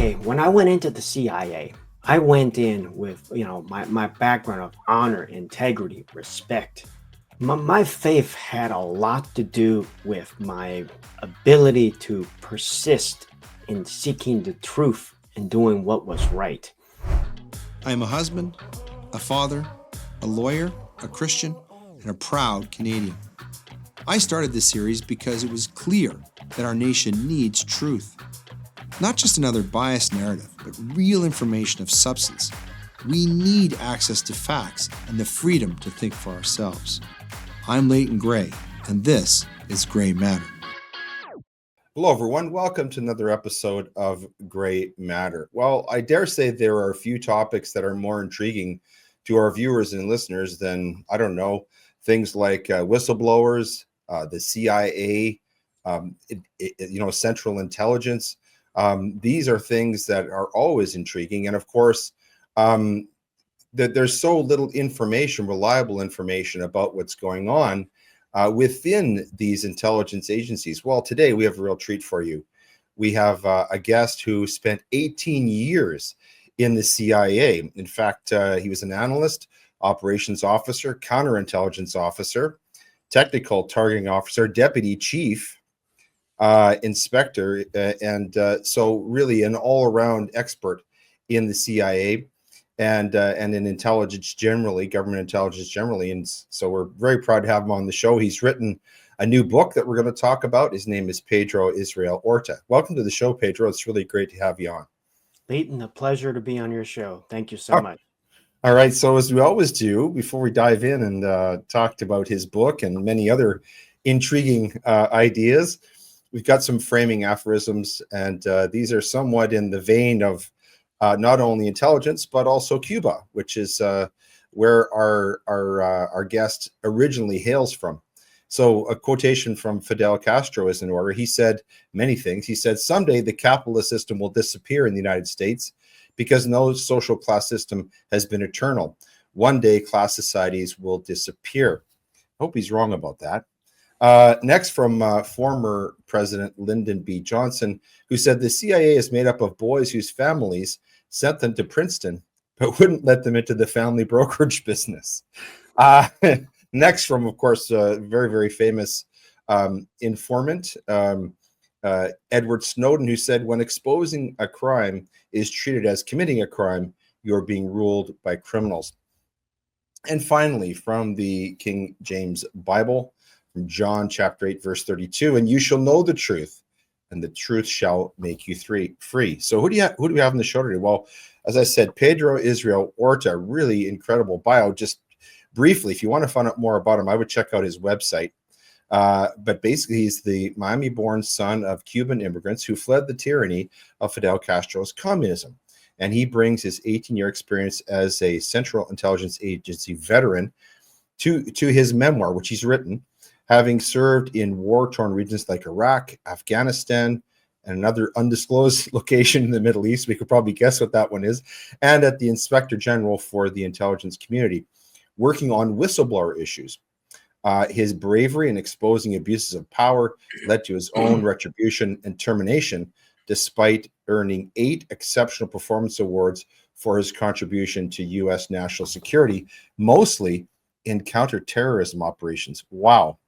Okay, when I went into the CIA, I went in with, my background of honor, integrity, respect. My faith had a lot to do with my ability to persist in seeking the truth and doing what was right. I am a husband, a father, a lawyer, a Christian, and a proud Canadian. I started this series because it was clear that our nation needs truth. Not just another biased narrative, but real information of substance. We need access to facts and the freedom to think for ourselves. I'm Leighton Grey, and this is Grey Matter. Hello, everyone. Welcome to another episode of Grey Matter. Well, I dare say there are a few topics that are more intriguing to our viewers and listeners than, things like whistleblowers, the CIA, Central Intelligence. These are things that are always intriguing. And of course, that there's so little information, reliable information about what's going on within these intelligence agencies. Well, today we have a real treat for you. We have a guest who spent 18 years in the CIA. In fact, he was an analyst, operations officer, counterintelligence officer, technical targeting officer, deputy chief, inspector, and so really an all-around expert in the CIA and in intelligence generally, government intelligence generally. And so we're very proud to have him on the show. He's written a new book that we're going to talk about. His name is Pedro Israel Orta. Welcome to the show, Pedro. It's really great to have you on. Leighton, a pleasure to be on your show. Thank you so much. All right. So as we always do, before we dive in and talked about his book and many other intriguing ideas, we've got some framing aphorisms, and these are somewhat in the vein of not only intelligence, but also Cuba, which is where our guest originally hails from. So a quotation from Fidel Castro is in order. He said many things. He said, "Someday the capitalist system will disappear in the United States because no social class system has been eternal. One day class societies will disappear." I hope he's wrong about that. Next, from former President Lyndon B. Johnson, who said the CIA is made up of boys whose families sent them to Princeton, but wouldn't let them into the family brokerage business. Next, from, of course, very, very famous informant, Edward Snowden, who said, when exposing a crime is treated as committing a crime, you're being ruled by criminals. And finally, from the King James Bible, from John chapter 8, verse 32, and you shall know the truth, and the truth shall make you free. So who do we have on the show today? Well, as I said, Pedro Israel Orta, really incredible bio. Just briefly, if you want to find out more about him, I would check out his website. But basically, he's the Miami-born son of Cuban immigrants who fled the tyranny of Fidel Castro's communism. And he brings his 18-year experience as a Central Intelligence Agency veteran to his memoir, which he's written, having served in war-torn regions like Iraq, Afghanistan, and another undisclosed location in the Middle East. We could probably guess what that one is. And at the Inspector General for the intelligence community, working on whistleblower issues. His bravery in exposing abuses of power led to his own retribution and termination, despite earning 8 exceptional performance awards for his contribution to U.S. national security, mostly in counterterrorism operations. Wow.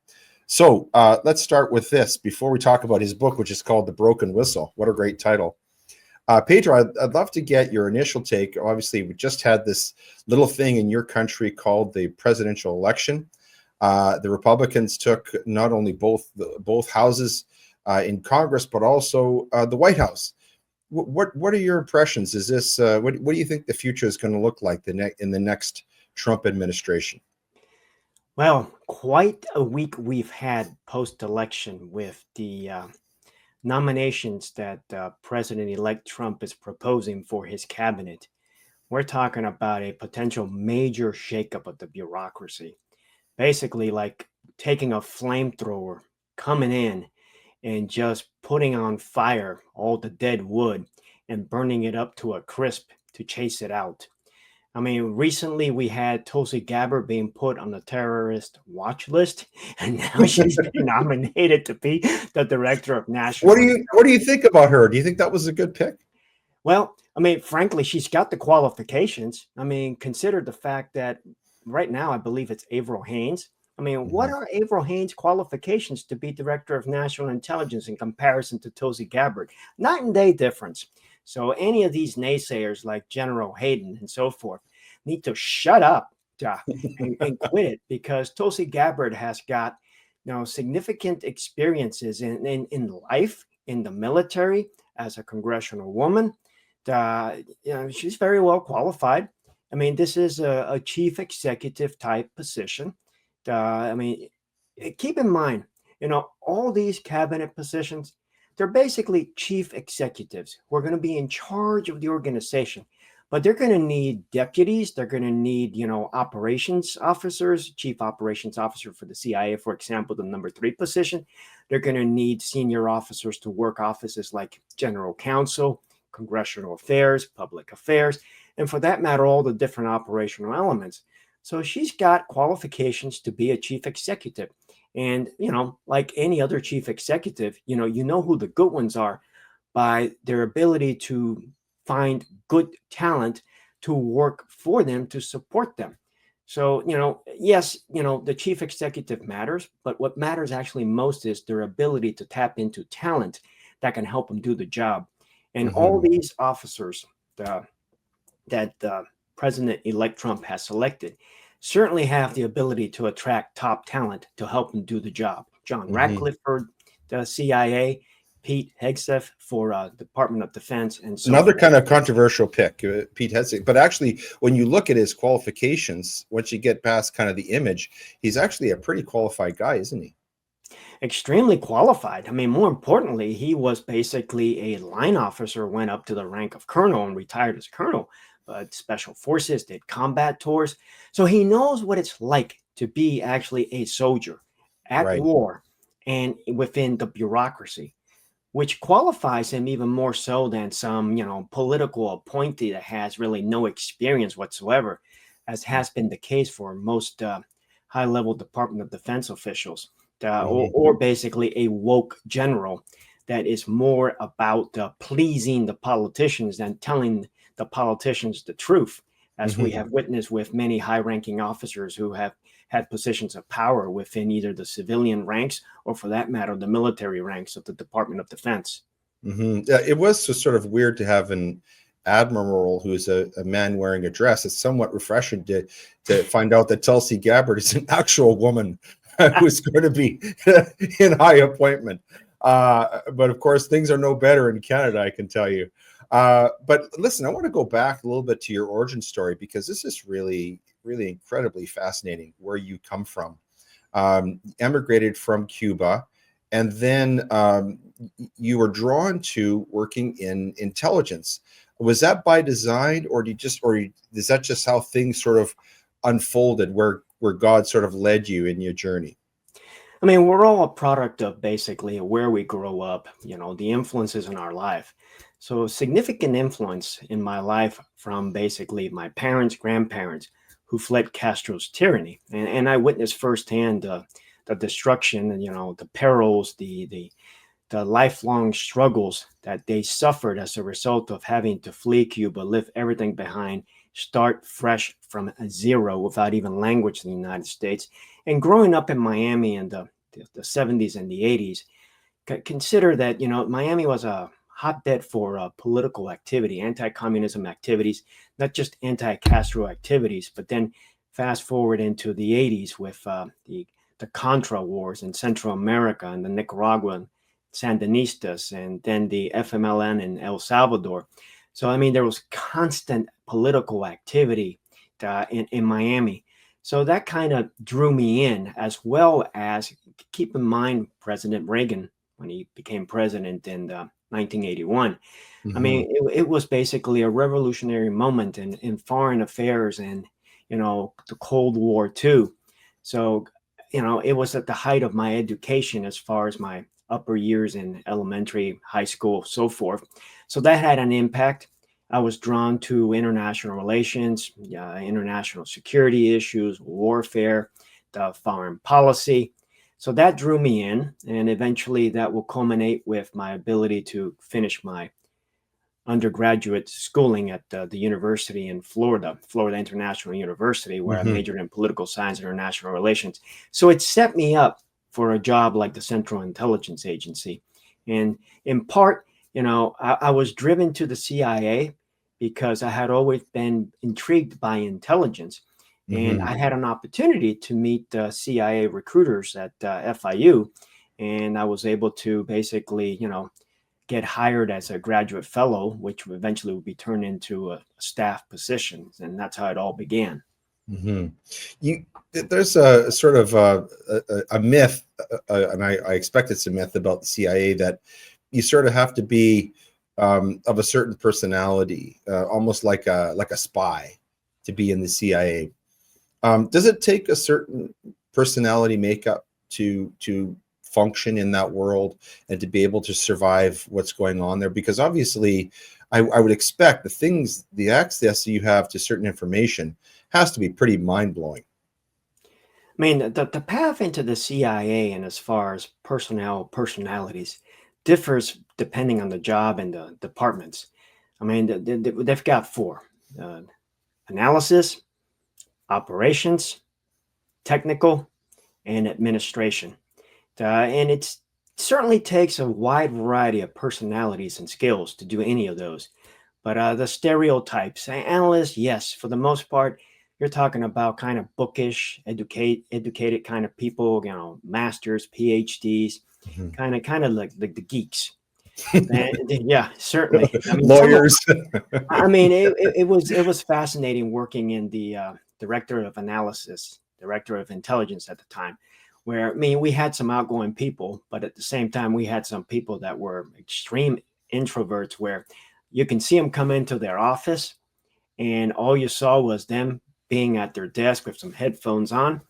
So let's start with this before we talk about his book, which is called The Broken Whistle. What a great title. Pedro, I'd love to get your initial take. Obviously, we just had this little thing in your country called the presidential election. The Republicans took not only both houses in Congress, but also the White House. What are your impressions? Is this what do you think the future is going to look like in the next Trump administration? Well, quite a week we've had post-election with the nominations that President-elect Trump is proposing for his cabinet. We're talking about a potential major shakeup of the bureaucracy. Basically, like taking a flamethrower, coming in, and just putting on fire all the dead wood and burning it up to a crisp to chase it out. I mean, recently we had Tulsi Gabbard being put on the terrorist watch list, and now she's been nominated to be the director of national. What do you think about her? Do you think that was a good pick? Well, I mean, frankly, she's got the qualifications. I mean, consider the fact that right now I believe it's Avril Haines. I mean, what Mhm. are Avril Haines' qualifications to be Director of National Intelligence in comparison to Tulsi Gabbard? Night and day difference. So any of these naysayers like General Hayden and so forth need to shut up and quit it, because Tulsi Gabbard has got significant experiences in life, in the military, as a congressional woman. She's very well qualified. I mean, this is a chief executive type position. I mean, keep in mind, all these cabinet positions, they're basically chief executives who are going to be in charge of the organization. But they're going to need deputies. They're going to need, operations officers, chief operations officer for the CIA, for example, the number 3 position. They're going to need senior officers to work offices like general counsel, congressional affairs, public affairs, and for that matter, all the different operational elements. So she's got qualifications to be a chief executive. And, like any other chief executive, you know who the good ones are by their ability to find good talent to work for them, to support them. So, yes, the chief executive matters, but what matters actually most is their ability to tap into talent that can help them do the job. And all Mhm. these officers uh, that President-elect Trump has selected certainly have the ability to attract top talent to help them do the job. John Mhm. Ratcliffe for the CIA, Pete Hegseth for Department of Defense, and so Another forth. kind of controversial pick, Pete Hegseth. But actually, when you look at his qualifications, once you get past kind of the image, he's actually a pretty qualified guy, isn't he? Extremely qualified. I mean, more importantly, he was basically a line officer, went up to the rank of colonel and retired as colonel, but special forces, did combat tours. So he knows what it's like to be actually a soldier at Right. war and within the bureaucracy, which qualifies him even more so than some, political appointee that has really no experience whatsoever, as has been the case for most high-level Department of Defense officials, Mhm. or basically a woke general that is more about pleasing the politicians than telling the politicians the truth, as we Mhm. have witnessed with many high-ranking officers who have had positions of power within either the civilian ranks or, for that matter, the military ranks of the Department of Defense. Mhm. Yeah, it was just sort of weird to have an admiral who's a man wearing a dress. It's somewhat refreshing to find out that Tulsi Gabbard is an actual woman who's going to be in high appointment. But of course, things are no better in Canada, I can tell you. But listen, I want to go back a little bit to your origin story, because this is really, really incredibly fascinating where you come from. Emigrated from Cuba, and then you were drawn to working in intelligence. Was that by design, or is that just how things sort of unfolded, where God sort of led you in your journey? I mean, we're all a product of basically where we grow up, the influences in our life. So, significant influence in my life from basically my parents, grandparents who fled Castro's tyranny. And I witnessed firsthand the destruction and, the perils, the lifelong struggles that they suffered as a result of having to flee Cuba, leave everything behind, start fresh from zero without even language in the United States. And growing up in Miami in the 70s and the 80s, consider that, Miami was a hotbed for political activity, anti-communism activities, not just anti-Castro activities, but then fast forward into the 80s with the Contra wars in Central America and the Nicaraguan Sandinistas, and then the FMLN in El Salvador. So, I mean, there was constant political activity in Miami. So that kind of drew me in, as well as keep in mind President Reagan when he became president in 1981. I Mhm. mean, it was basically a revolutionary moment in foreign affairs and, the Cold War too. So, it was at the height of my education as far as my upper years in elementary, high school, so forth. So that had an impact. I was drawn to international relations, international security issues, warfare, the foreign policy. So that drew me in, and eventually that will culminate with my ability to finish my undergraduate schooling at the university in Florida, Florida International University, where I Hmm. majored in political science and international relations. So it set me up for a job like the Central Intelligence Agency. And in part, I was driven to the CIA because I had always been intrigued by intelligence. And Hmm. I had an opportunity to meet CIA recruiters at FIU. And I was able to basically, get hired as a graduate fellow, which eventually would be turned into a staff position. And that's how it all began. Hmm. You, there's a sort of a myth, and I expect it's a myth about the CIA that you sort of have to be of a certain personality, almost like a spy, to be in the CIA. Does it take a certain personality makeup to function in that world and to be able to survive what's going on there? Because obviously, I would expect the access you have to certain information has to be pretty mind blowing. I mean, the path into the CIA and as far as personalities differs depending on the job and the departments. I mean, they've got four: uh, analysis, operations, technical, and administration. And it certainly takes a wide variety of personalities and skills to do any of those. But the stereotypes, analysts, yes, for the most part, you're talking about kind of bookish, educated kind of people, masters, PhDs, Mhm. kind of like the geeks. And yeah, certainly. I mean, some of Lawyers. I mean, it was fascinating working in the director of analysis, director of intelligence at the time, where I mean, we had some outgoing people, but at the same time, we had some people that were extreme introverts, where you can see them come into their office, and all you saw was them being at their desk with some headphones on,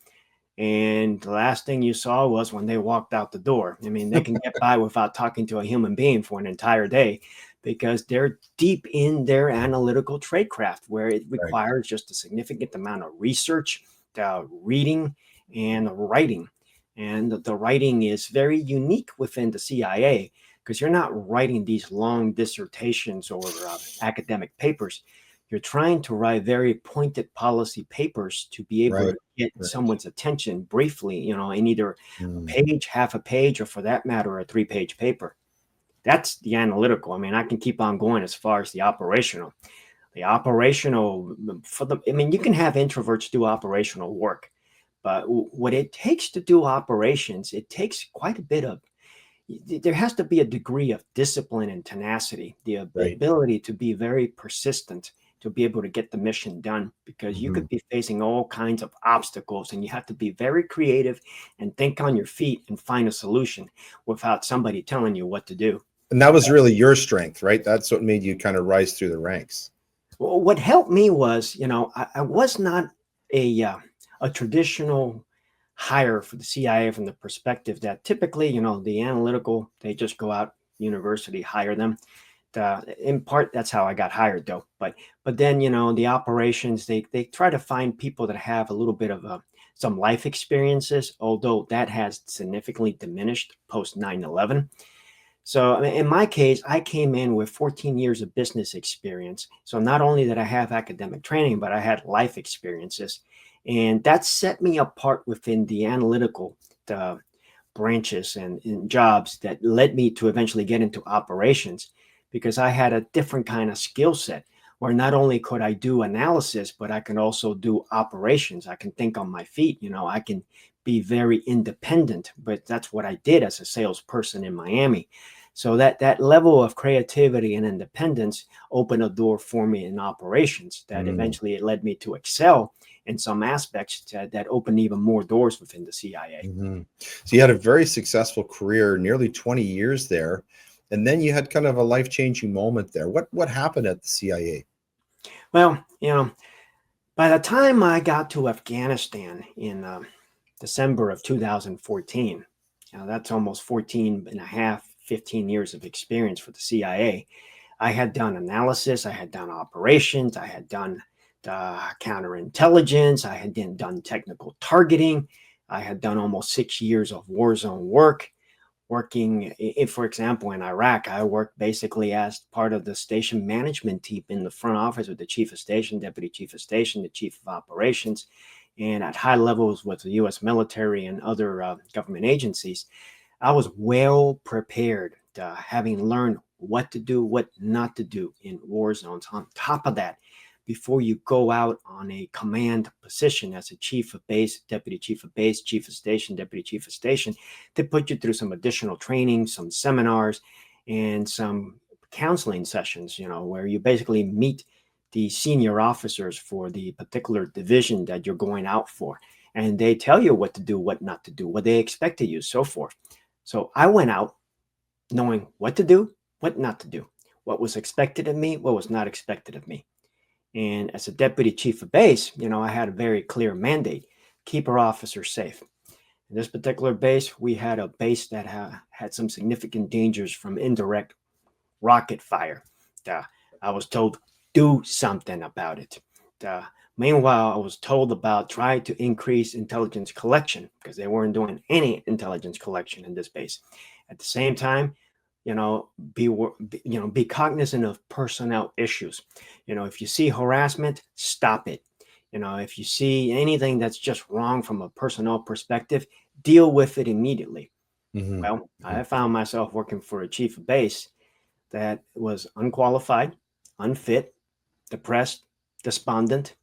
and the last thing you saw was when they walked out the door. I mean, they can get by without talking to a human being for an entire day because they're deep in their analytical tradecraft, where it Right, requires just a significant amount of research, reading, and writing. And the writing is very unique within the CIA because you're not writing these long dissertations or academic papers. You're trying to write very pointed policy papers to be able right, to get right. someone's attention briefly, in either a Mm. page, half a page, or for that matter, a 3-page paper. That's the analytical. I mean, I can keep on going as far as the operational. The operational I mean, you can have introverts do operational work, but what it takes to do operations, it takes quite a bit of there has to be a degree of discipline and tenacity, the Right. ability to be very persistent to be able to get the mission done because you Mhm. could be facing all kinds of obstacles and you have to be very creative and think on your feet and find a solution without somebody telling you what to do. And that was really your strength, right? That's what made you kind of rise through the ranks. Well, what helped me was, I was not a traditional hire for the CIA from the perspective that typically, the analytical, they just go out, university, hire them. In part, that's how I got hired, though. But then, the operations, they try to find people that have a little bit of some life experiences, although that has significantly diminished post 9/11. So in my case, I came in with 14 years of business experience. So not only did I have academic training, but I had life experiences. And that set me apart within the analytical uh, branches and jobs that led me to eventually get into operations because I had a different kind of skill set where not only could I do analysis, but I can also do operations. I can think on my feet, I can be very independent, but that's what I did as a salesperson in Miami. So that level of creativity and independence opened a door for me in operations that Mm. eventually it led me to excel in some aspects that opened even more doors within the CIA. Mhm. So you had a very successful career, nearly 20 years there, and then you had kind of a life-changing moment there. What happened at the CIA? Well, by the time I got to Afghanistan in December of 2014, that's almost 14 and a half, 15 years of experience for the CIA. I had done analysis, I had done operations, I had done counterintelligence, I had done technical targeting, I had done almost 6 years of war zone work. working, if, for example, in Iraq, I worked basically as part of the station management team in the front office with the chief of station, deputy chief of station, the chief of operations, and at high levels with the U.S. military and other government agencies. I was well prepared, having learned what to do, what not to do in war zones. On top of that, before you go out on a command position as a chief of base, deputy chief of base, chief of station, deputy chief of station, they put you through some additional training, some seminars, and some counseling sessions, where you basically meet the senior officers for the particular division that you're going out for. And they tell you what to do, what not to do, what they expect of you, so forth. So I went out knowing what to do, what not to do, what was expected of me, what was not expected of me. And as a deputy chief of base, I had a very clear mandate: keep our officers safe. In this particular base, we had a base that had some significant dangers from indirect rocket fire. I was told, do something about it. Meanwhile, I was told about trying to increase intelligence collection because they weren't doing any intelligence collection in this base. At the same time, be cognizant of personnel issues. If you see harassment, stop it. If you see anything that's just wrong from a personnel perspective, deal with it immediately. Mm-hmm. Well, I found myself working for a chief of base that was unqualified, unfit, depressed, despondent,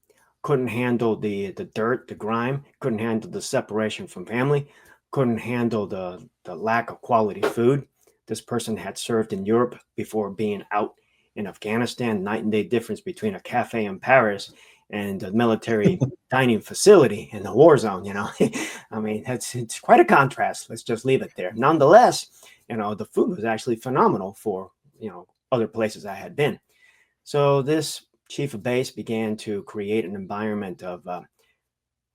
couldn't handle the dirt, the grime, couldn't handle the separation from family, couldn't handle the lack of quality food. This person had served in Europe before being out in Afghanistan. Night and day difference between a cafe in Paris and a military dining facility in the war zone. I mean, it's quite a contrast. Let's just leave it there. Nonetheless, the food was actually phenomenal for other places I had been. So this chief of base began to create an environment of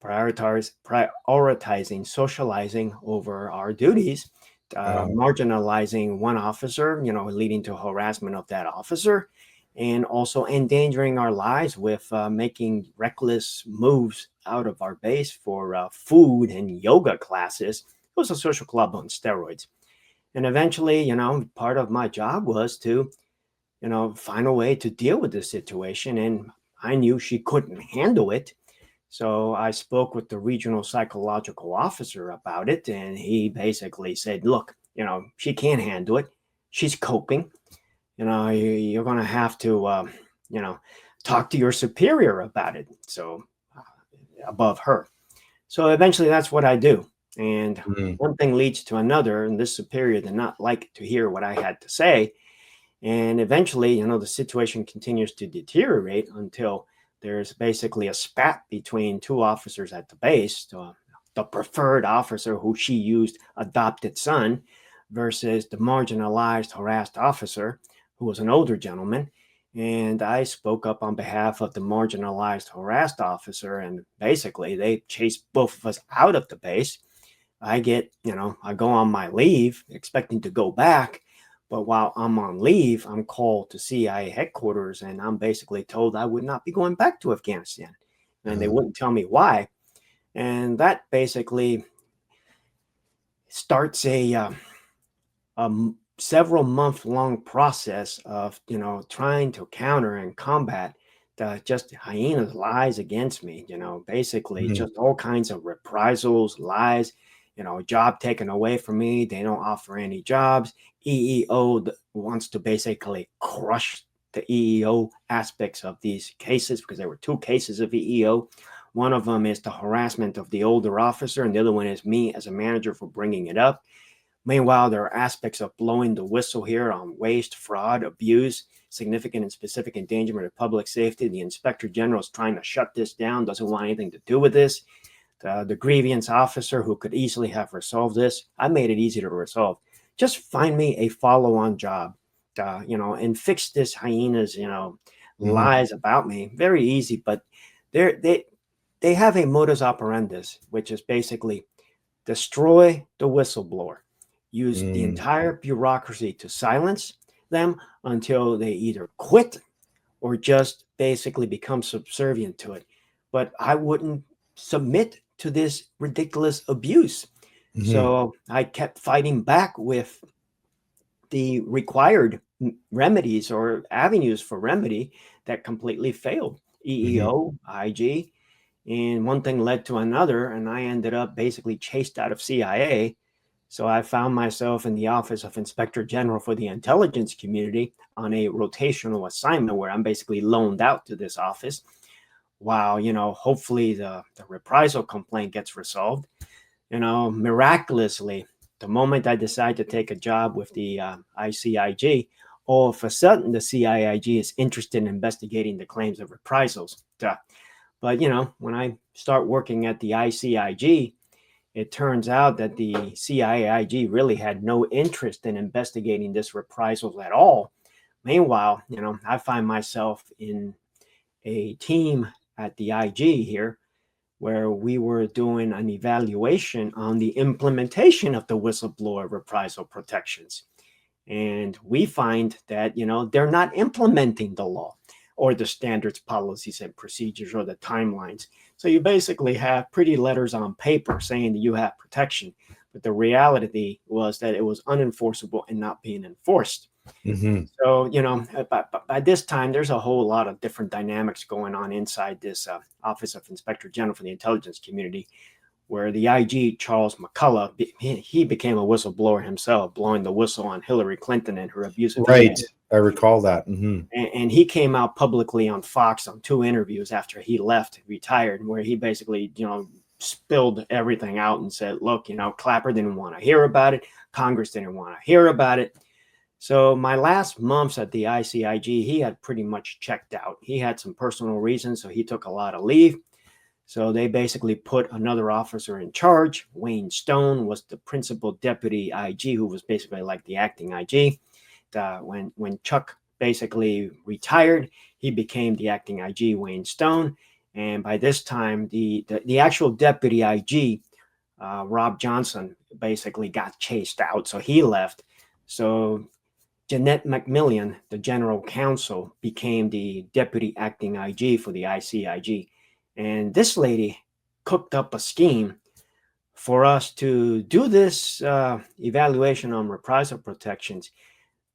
prioritizing socializing over our duties, marginalizing one officer, leading to harassment of that officer, and also endangering our lives with making reckless moves out of our base for food and yoga classes. It was a social club on steroids. And eventually, part of my job was to, find a way to deal with this situation. And I knew she couldn't handle it. So I spoke with the regional psychological officer about it, and he basically said, look, she can't handle it. She's coping. You're going to have to, talk to your superior about it. So above her. So eventually that's what I do. And one thing leads to another, and this superior did not like to hear what I had to say. And eventually, the situation continues to deteriorate until there's basically a spat between two officers at the base, the preferred officer who she used adopted son versus the marginalized, harassed officer who was an older gentleman. And I spoke up on behalf of the marginalized, harassed officer, and basically they chased both of us out of the base. I go on my leave expecting to go back. But while I'm on leave, I'm called to CIA headquarters, and I'm basically told I would not be going back to Afghanistan. And they wouldn't tell me why. And that basically starts a several month-long process of, trying to counter and combat just hyenas' lies against me, basically just all kinds of reprisals, lies, job taken away from me. They don't offer any jobs. EEO wants to basically crush the EEO aspects of these cases because there were two cases of EEO. One of them is the harassment of the older officer, and the other one is me as a manager for bringing it up. Meanwhile, there are aspects of blowing the whistle here on waste, fraud, abuse, significant and specific endangerment of public safety. The inspector general is trying to shut this down, doesn't want anything to do with this. The grievance officer who could easily have resolved this, I made it easy to resolve. Just find me a follow-on job, and fix this hyenas, lies about me. Very easy, but they have a modus operandus, which is basically destroy the whistleblower, use the entire bureaucracy to silence them until they either quit or just basically become subservient to it. But I wouldn't submit to this ridiculous abuse. Mhm. So I kept fighting back with the required remedies or avenues for remedy that completely failed. Mhm. EEO, IG, and one thing led to another, and I ended up basically chased out of CIA. So I found myself in the Office of Inspector General for the intelligence community on a rotational assignment where I'm basically loaned out to this office while, hopefully the reprisal complaint gets resolved. Miraculously, the moment I decide to take a job with the ICIG, all of a sudden the CIIG is interested in investigating the claims of reprisals. Duh. But, when I start working at the ICIG, it turns out that the CIIG really had no interest in investigating this reprisals at all. Meanwhile, I find myself in a team at the IG here where we were doing an evaluation on the implementation of the whistleblower reprisal protections. And we find that, they're not implementing the law or the standards, policies, and procedures or the timelines. So you basically have pretty letters on paper saying that you have protection. But the reality was that it was unenforceable and not being enforced. Mhm. So, by this time, there's a whole lot of different dynamics going on inside this Office of Inspector General for the intelligence community, where the IG, Charles McCullough, he became a whistleblower himself, blowing the whistle on Hillary Clinton and her abuse of Right. email. I recall that. Mhm. And he came out publicly on Fox on 2 interviews after he left, retired, where he basically, spilled everything out and said, look, Clapper didn't want to hear about it. Congress didn't want to hear about it. So my last months at the ICIG, he had pretty much checked out. He had some personal reasons, so he took a lot of leave. So they basically put another officer in charge. Wayne Stone was the principal deputy IG, who was basically like the acting IG. When Chuck basically retired, he became the acting IG, Wayne Stone. And by this time, the actual deputy IG, Rob Johnson, basically got chased out. So he left. So Jeanette McMillan, the general counsel, became the deputy acting IG for the ICIG. And this lady cooked up a scheme for us to do this evaluation on reprisal protections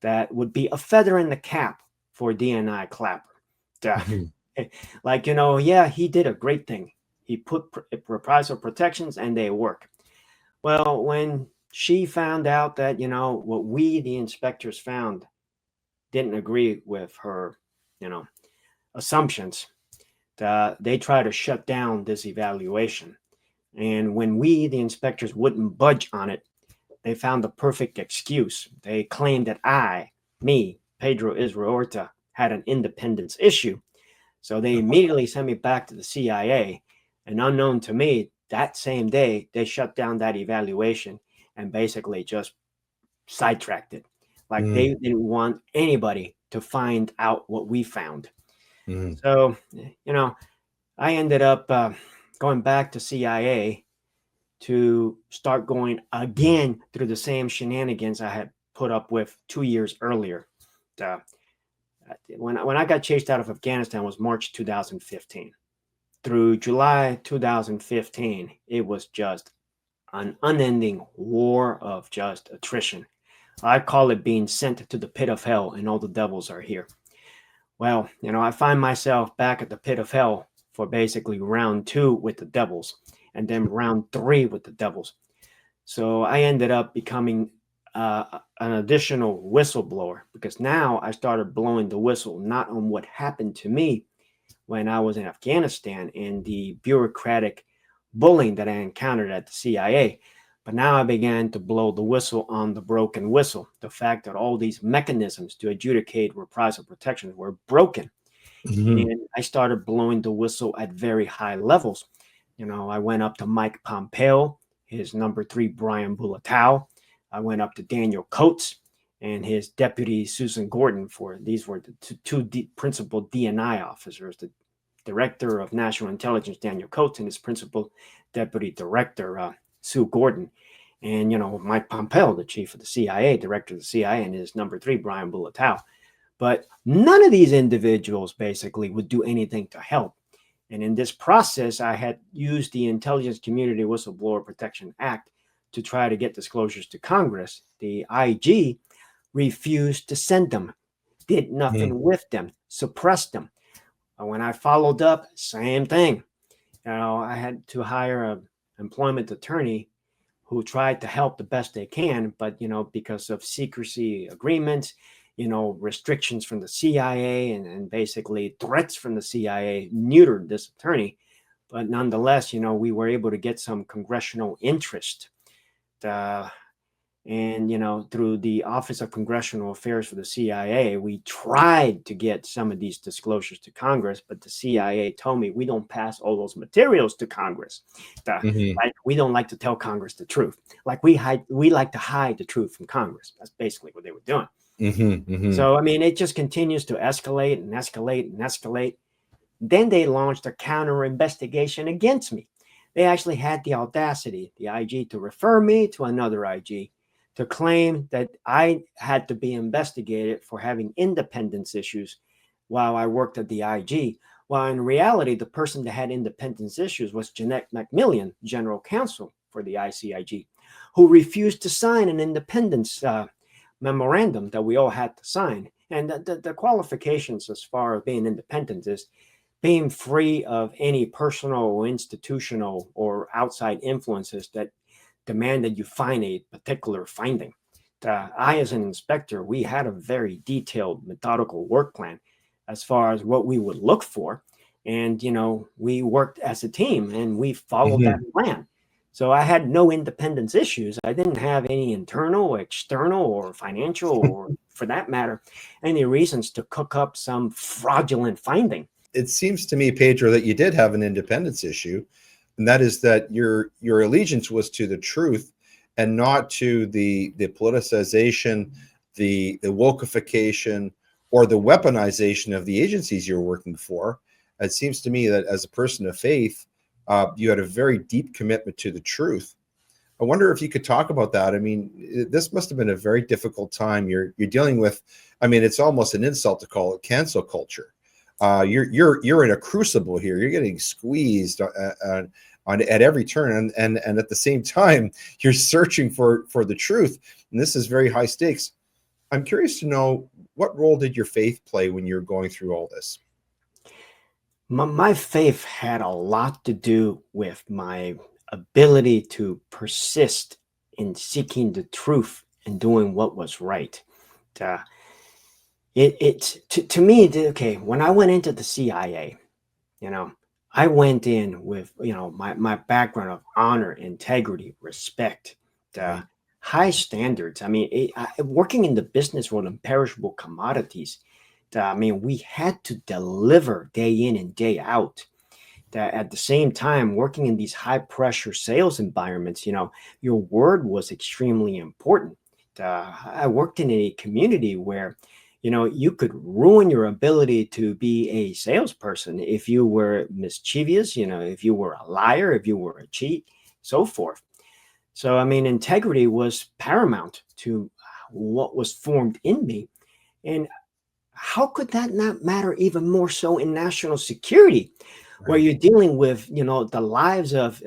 that would be a feather in the cap for DNI Clapper. Mhm. Like, yeah, he did a great thing. He put reprisal protections and they work. Well, when she found out that, what we, the inspectors, found didn't agree with her, you know, assumptions, they try to shut down this evaluation. And when we, the inspectors, wouldn't budge on it, they found the perfect excuse. They claimed that me, Pedro Israel Orta, had an independence issue. So they immediately sent me back to the CIA. And unknown to me, that same day, they shut down that evaluation and basically just sidetracked it. Like Mhm. they didn't want anybody to find out what we found. Mhm. So, I ended up going back to CIA to start going again through the same shenanigans I had put up with 2 years earlier. Uh, when I got chased out of Afghanistan was March 2015. Through July 2015, it was just an unending war of just attrition. I call it being sent to the pit of hell, and all the devils are here. Well, I find myself back at the pit of hell for basically round 2 with the devils, and then round 3 with the devils. So I ended up becoming an additional whistleblower because now I started blowing the whistle not on what happened to me when I was in Afghanistan and the bureaucratic bullying that I encountered at the CIA. But now I began to blow the whistle on the broken whistle, the fact that all these mechanisms to adjudicate reprisal protections were broken. Mhm. And I started blowing the whistle at very high levels. I went up to Mike Pompeo, his number 3, Brian Bulatow. I went up to Daniel Coates and his deputy, Susan Gordon, for these were the two principal DNI officers, the Director of National Intelligence, Daniel Coates, and his principal deputy director, Sue Gordon. And, Mike Pompeo, the chief of the CIA, director of the CIA, and his number 3, Brian Bulatow. But none of these individuals basically would do anything to help. And in this process, I had used the Intelligence Community Whistleblower Protection Act to try to get disclosures to Congress. The IG refused to send them, did Mhm. nothing with them, suppressed them. When I followed up, same thing. I had to hire an employment attorney who tried to help the best they can, but because of secrecy agreements, restrictions from the CIA and basically threats from the CIA neutered this attorney. But nonetheless, we were able to get some congressional interest. Uh, and, through the Office of Congressional Affairs for the CIA, we tried to get some of these disclosures to Congress, but the CIA told me we don't pass all those materials to Congress. Mhm. Like we don't like to tell Congress the truth. Like we like to hide the truth from Congress. That's basically what they were doing. Mhm. Mhm. So, I mean, it just continues to escalate and escalate and escalate. Then they launched a counter investigation against me. They actually had the audacity, the IG, to refer me to another IG to claim that I had to be investigated for having independence issues while I worked at the IG. While in reality, the person that had independence issues was Jeanette McMillan, general counsel for the ICIG, who refused to sign an independence memorandum that we all had to sign. And the qualifications as far as being independent is being free of any personal or institutional or outside influences that demand that you find a particular finding. I, as an inspector, we had a very detailed methodical work plan as far as what we would look for. And, we worked as a team and we followed that Mhm. plan. So I had no independence issues. I didn't have any internal, external, or financial, or for that matter, any reasons to cook up some fraudulent finding. It seems to me, Pedro, that you did have an independence issue, and that is that your allegiance was to the truth and not to the politicization, the wokeification, or the weaponization of the agencies you're working for. It seems to me that as a person of faith, you had a very deep commitment to the truth. I wonder if you could talk about that. I mean, this must have been a very difficult time. You're dealing with. I mean, it's almost an insult to call it cancel culture. You're in a crucible here. You're getting squeezed on at every turn, and at the same time, you're searching for the truth. And this is very high stakes. I'm curious to know, what role did your faith play when you're going through all this? My faith had a lot to do with my ability to persist in seeking the truth and doing what was right. Uh, to me, okay, when I went into the CIA, you know, I went in with, my background of honor, integrity, respect, uh, Right. high standards. I mean, working in the business world, imperishable commodities, I mean, we had to deliver day in and day out. That at the same time, working in these high pressure sales environments, your word was extremely important. I worked in a community where, you could ruin your ability to be a salesperson if you were mischievous, if you were a liar, if you were a cheat, so forth. So, I mean, integrity was paramount to what was formed in me. And how could that not matter even more so in national security, where Right. you're dealing with, the lives of,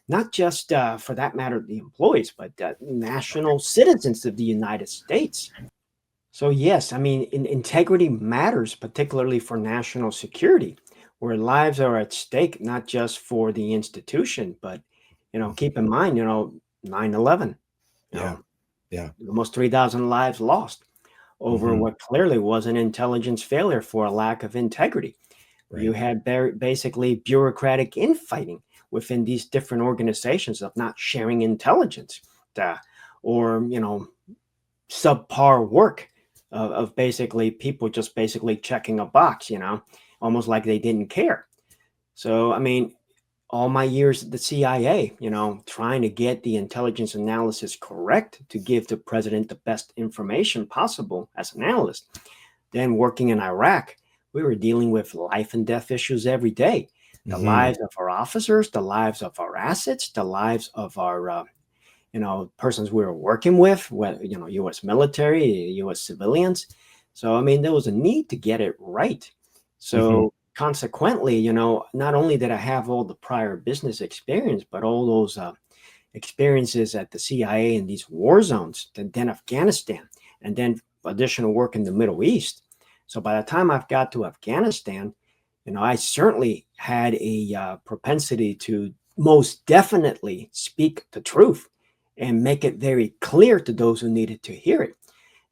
not just for that matter, the employees, but national citizens of the United States. So, yes, I mean, integrity matters, particularly for national security, where lives are at stake, not just for the institution, but, keep in mind, 9/11, you Yeah. know, Yeah. almost 3,000 lives lost over Hmm. what clearly was an intelligence failure for a lack of integrity. You Right. had basically bureaucratic infighting within these different organizations of not sharing intelligence, uh, or subpar work of basically people just basically checking a box, almost like they didn't care. So, I mean, all my years at the CIA, trying to get the intelligence analysis correct to give the president the best information possible as an analyst. Then working in Iraq, we were dealing with life and death issues every day. The Hmm. lives of our officers, the lives of our assets, the lives of our, persons we were working with, U.S. military, U.S. civilians. So, I mean, there was a need to get it right. Hmm. So, consequently, not only did I have all the prior business experience, but all those, experiences at the CIA in these war zones, then Afghanistan, and then additional work in the Middle East. So by the time I've got to Afghanistan, I certainly had a propensity to most definitely speak the truth and make it very clear to those who needed to hear it.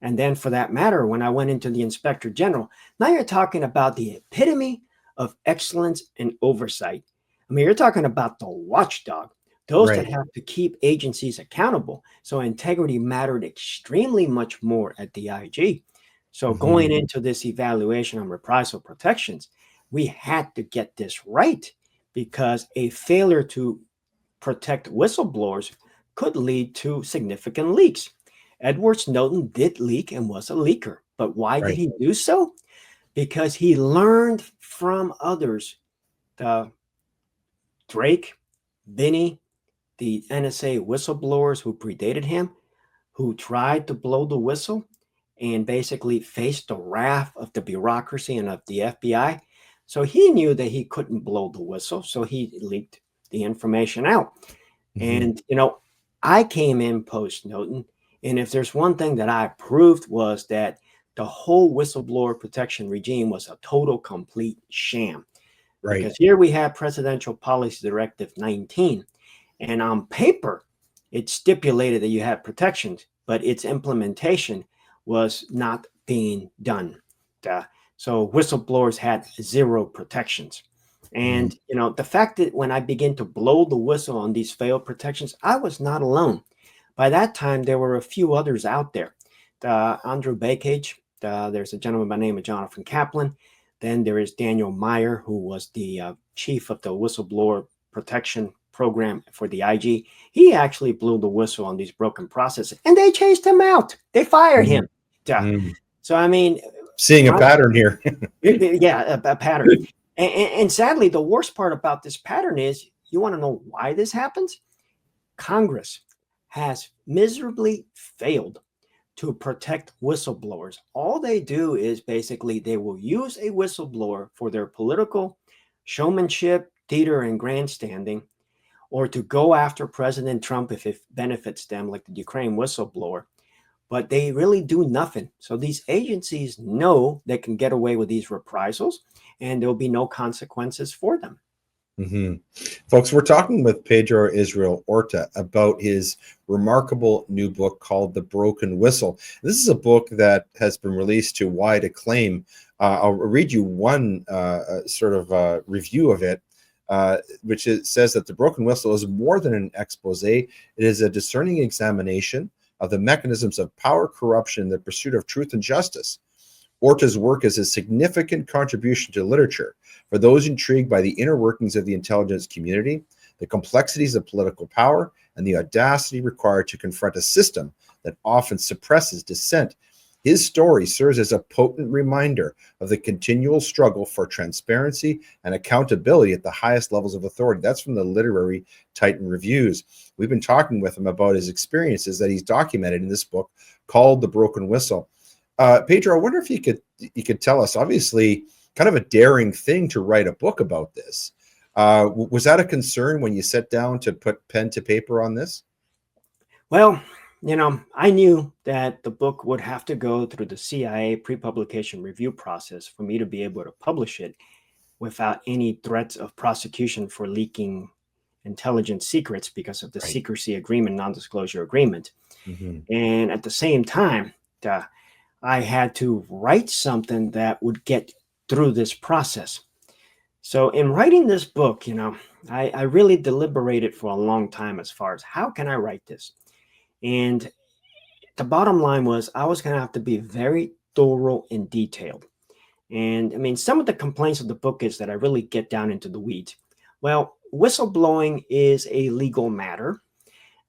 And then, for that matter, when I went into the Inspector General, now you're talking about the epitome of excellence and oversight. I mean, you're talking about the watchdog, those that Right. have to keep agencies accountable. So integrity mattered extremely much more at the IG. So Mhm. going into this evaluation on reprisal protections, we had to get this right because a failure to protect whistleblowers could lead to significant leaks. Edward Snowden did leak and was a leaker. But why did Right. he do so? Because he learned from others. The Drake, Binney, the NSA whistleblowers who predated him, who tried to blow the whistle and basically faced the wrath of the bureaucracy and of the FBI. So he knew that he couldn't blow the whistle, so he leaked the information out. Mhm. And, I came in post Snowden, and if there's one thing that I proved was that the whole whistleblower protection regime was a total, complete sham. Right. Because here we have Presidential Policy Directive 19, and on paper, it stipulated that you have protections, but its implementation was not being done. Uh, so whistleblowers had zero protections. Mhm. And the fact that when I began to blow the whistle on these failed protections, I was not alone. By that time, there were a few others out there. Andrew Bakage, there's a gentleman by the name of Jonathan Kaplan. Then there is Daniel Meyer, who was the chief of the whistleblower protection program for the IG. He actually blew the whistle on these broken processes, and they chased him out. They fired Mhm. him. Uh, Mm. So, I mean, Seeing a my, pattern here. yeah, a pattern. And sadly, the worst part about this pattern is, you want to know why this happens? Congress has miserably failed to protect whistleblowers. All they do is basically they will use a whistleblower for their political showmanship, theater, and grandstanding, or to go after President Trump if it benefits them, like the Ukraine whistleblower. But they really do nothing. So these agencies know they can get away with these reprisals and there'll be no consequences for them. Mhm. Folks, we're talking with Pedro Israel Orta about his remarkable new book called The Broken Whistle. This is a book that has been released to wide acclaim. I'll read you one review of it, which says that The Broken Whistle is more than an expose. It is a discerning examination of the mechanisms of power, corruption, and the pursuit of truth and justice. Orta's work is a significant contribution to literature for those intrigued by the inner workings of the intelligence community, the complexities of political power, and the audacity required to confront a system that often suppresses dissent. His story serves as a potent reminder of the continual struggle for transparency and accountability at the highest levels of authority. That's from the Literary Titan Reviews. We've been talking with him about his experiences that he's documented in this book called The Broken Whistle. Pedro, I wonder if you could tell us, obviously, kind of a daring thing to write a book about this. Was that a concern when you sat down to put pen to paper on this? Well, I knew that the book would have to go through the CIA pre-publication review process for me to be able to publish it without any threats of prosecution for leaking intelligence secrets because of the Right. secrecy agreement, non-disclosure agreement. Mm-hmm. And at the same time, I had to write something that would get through this process. So in writing this book, I really deliberated for a long time as far as how can I write this? And the bottom line was I was going to have to be very thorough and detailed. And I mean, some of the complaints of the book is that I really get down into the weeds. Well, whistleblowing is a legal matter,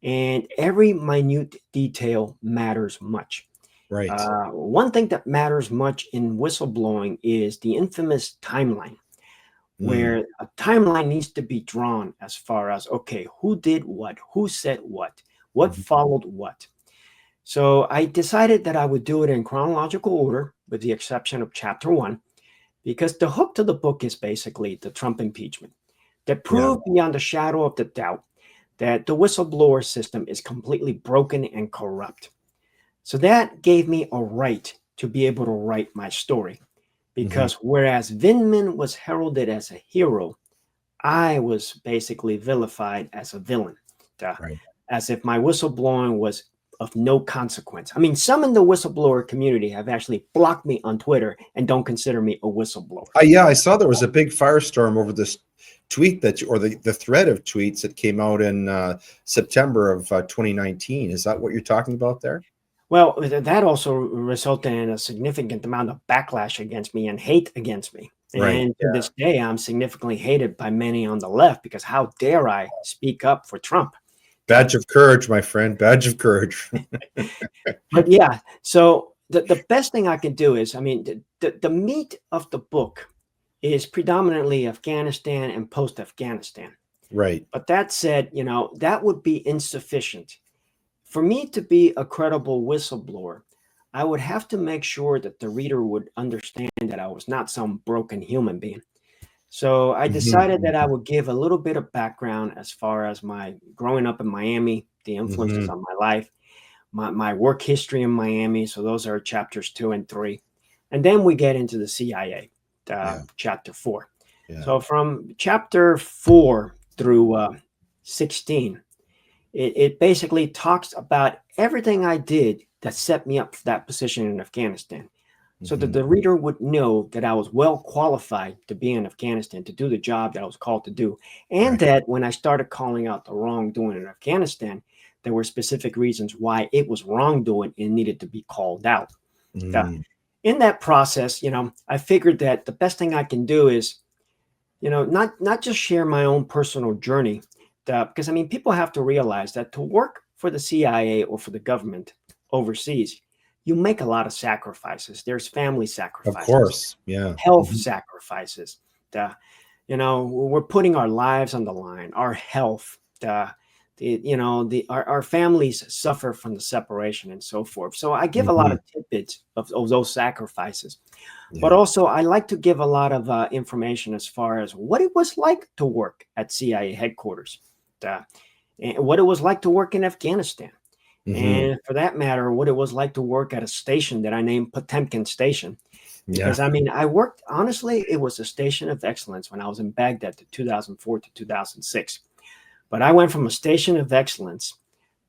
and every minute detail matters much. Right. One thing that matters much in whistleblowing is the infamous timeline, Mm. where a timeline needs to be drawn as far as, okay, who did what, who said what Mhm. followed what. So I decided that I would do it in chronological order, with the exception of chapter one, because the hook to the book is basically the Trump impeachment that Yeah. proved beyond a shadow of the doubt that the whistleblower system is completely broken and corrupt. So that gave me a right to be able to write my story. Hmm. Because whereas Vindman was heralded as a hero, I was basically vilified as a villain, uh, Right. as if my whistleblowing was of no consequence. I mean, some in the whistleblower community have actually blocked me on Twitter and don't consider me a whistleblower. Yeah, I saw there was a big firestorm over this tweet or the thread of tweets that came out in September of 2019. Is that what you're talking about there? Well, that also resulted in a significant amount of backlash against me and hate against me. Right. And to this day, I'm significantly hated by many on the left because how dare I speak up for Trump? Uh, Badge of courage, my friend. Badge of courage. but yeah, so the best thing I can do is, I mean, the meat of the book is predominantly Afghanistan and post-Afghanistan. Right. But that said, that would be insufficient. For me to be a credible whistleblower, I would have to make sure that the reader would understand that I was not some broken human being. So I decided Hmm. that I would give a little bit of background as far as my growing up in Miami, the Hmm. influences on my life, my work history in Miami. So those are chapters 2 and 3. And then we get into the CIA, Yeah. chapter 4. Yeah. So from chapter 4 through 16, it basically talks about everything I did that set me up for that position in Afghanistan, so that Hmm. the reader would know that I was well qualified to be in Afghanistan, to do the job that I was called to do. And Right. that when I started calling out the wrongdoing in Afghanistan, there were specific reasons why it was wrongdoing and needed to be called out. Uh, Mm. in that process, I figured that the best thing I can do is, not just share my own personal journey, because I mean, people have to realize that to work for the CIA or for the government overseas, you make a lot of sacrifices. There's family Of sacrifices, course. Yeah. health Mhm. sacrifices. Uh, we're putting our lives on the line, our health. Our families suffer from the separation and so forth. So I give a lot Mhm. of tidbits of those sacrifices. But Yeah. also, I like to give a lot of information as far as what it was like to work at CIA headquarters, uh, and what it was like to work in Afghanistan, Mhm. and for that matter, what it was like to work at a station that I named Potemkin Station. Yeah. Because I mean, I worked, honestly, it was a station of excellence when I was in Baghdad to 2004 to 2006. But I went from a station of excellence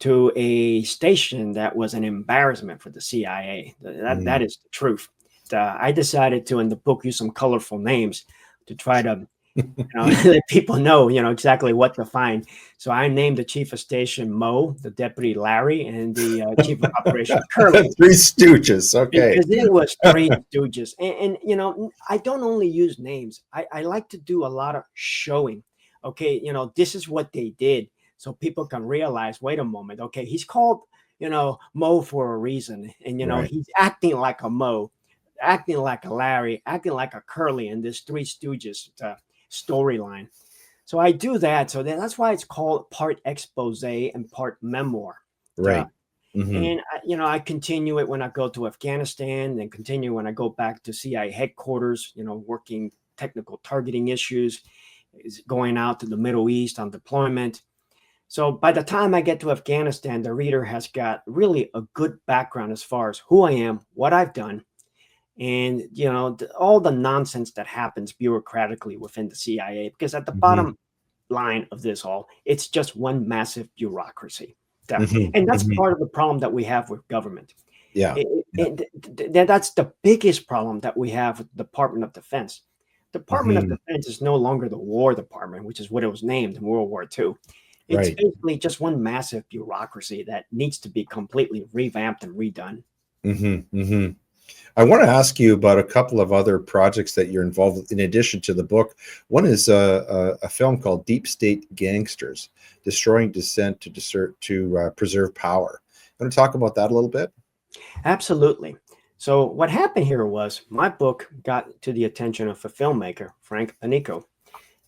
to a station that was an embarrassment for the CIA. That Mm. is the truth. I decided to, in the book, use some colorful names to try to, let people know, exactly what to find. So I named the chief of station Mo, the deputy Larry, and the chief of operation Curly, Three Stooges. Okay. because it was three stooges. And I don't only use names. I like to do a lot of showing. Okay, this is what they did, so people can realize, wait a moment, okay, he's called, Mo for a reason. And Right. he's acting like a Mo, acting like a Larry, acting like a Curly in this Three Stooges storyline. So I do that. So that's why it's called part expose and part memoir. Uh, Right. Mhm. and I continue it when I go to Afghanistan, and continue when I go back to CIA headquarters, working technical targeting issues, is going out to the Middle East on deployment. So by the time I get to Afghanistan, the reader has got really a good background as far as who I am, what I've done, and all the nonsense that happens bureaucratically within the CIA. Because at the Mhm. bottom line of this all, it's just one massive bureaucracy. Mhm. And that's Mhm. part of the problem that we have with government. Yeah. Yeah. That's the biggest problem that we have with the Department of Defense. Department of Mhm. Defense is no longer the War Department, which is what it was named in World War II. It's Right. basically just one massive bureaucracy that needs to be completely revamped and redone. Mhm. Mhm. I want to ask you about a couple of other projects that you're involved with in addition to the book. One is a film called Deep State Gangsters: Destroying Dissent to Preserve Power. Want to talk about that a little bit? Absolutely. So what happened here was my book got to the attention of a filmmaker, Frank Panico,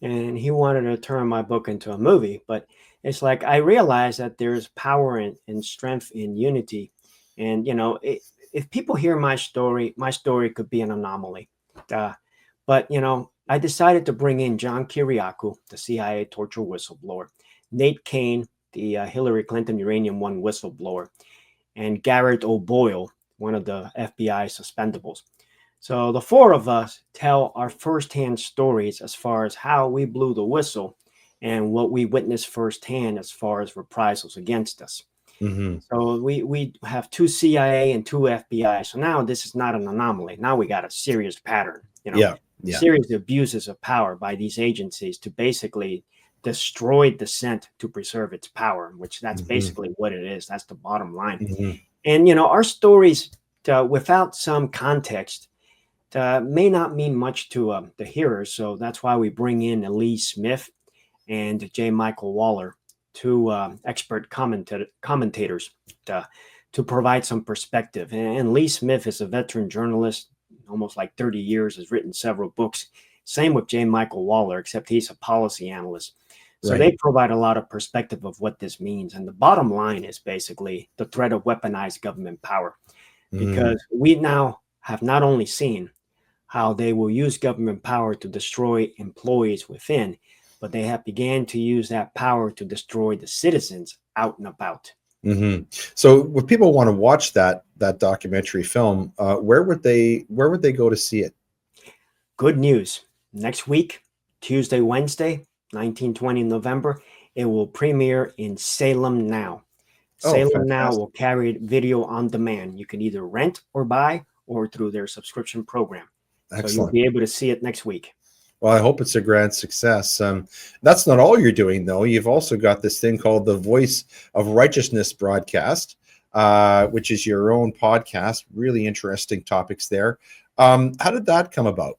and he wanted to turn my book into a movie. But it's like I realized that there's power and strength in unity, and if people hear my story could be an anomaly. Uh, but I decided to bring in John Kiriakou, the CIA torture whistleblower, Nate Kane, the Hillary Clinton Uranium One whistleblower, and Garrett O'Boyle, one of the FBI suspendables. So the four of us tell our firsthand stories as far as how we blew the whistle and what we witnessed firsthand as far as reprisals against us. Mm-hmm. So we have two CIA and two FBI. So now this is not an anomaly. Now we got a serious pattern, Yeah. Yeah. serious abuses of power by these agencies to basically destroy dissent to preserve its power, which that's Mm-hmm. basically what it is. That's the bottom line. Mm-hmm. And, our stories, without some context, may not mean much to the hearers. So that's why we bring in Lee Smith and J. Michael Waller, two expert commentators, to provide some perspective. And Lee Smith is a veteran journalist, almost like 30 years, has written several books. Same with J. Michael Waller, except he's a policy analyst. So Right. they provide a lot of perspective of what this means. And the bottom line is basically the threat of weaponized government power, because we now have not only seen how they will use government power to destroy employees within, but they have began to use that power to destroy the citizens out and about. Mm-hmm. So, if people want to watch that documentary film, where would they go to see it? Good news. Next week, Tuesday, Wednesday, 1920 November, it will premiere in Salem Now. Oh, Salem Now fantastic. will carry video on demand. You can either rent or buy or through their subscription program. So you'll Excellent. be able to see it next week. Well, I hope it's a grand success. That's not all you're doing, though. You've also got this thing called the Voice of Righteousness broadcast, which is your own podcast. Really interesting topics there. How did that come about?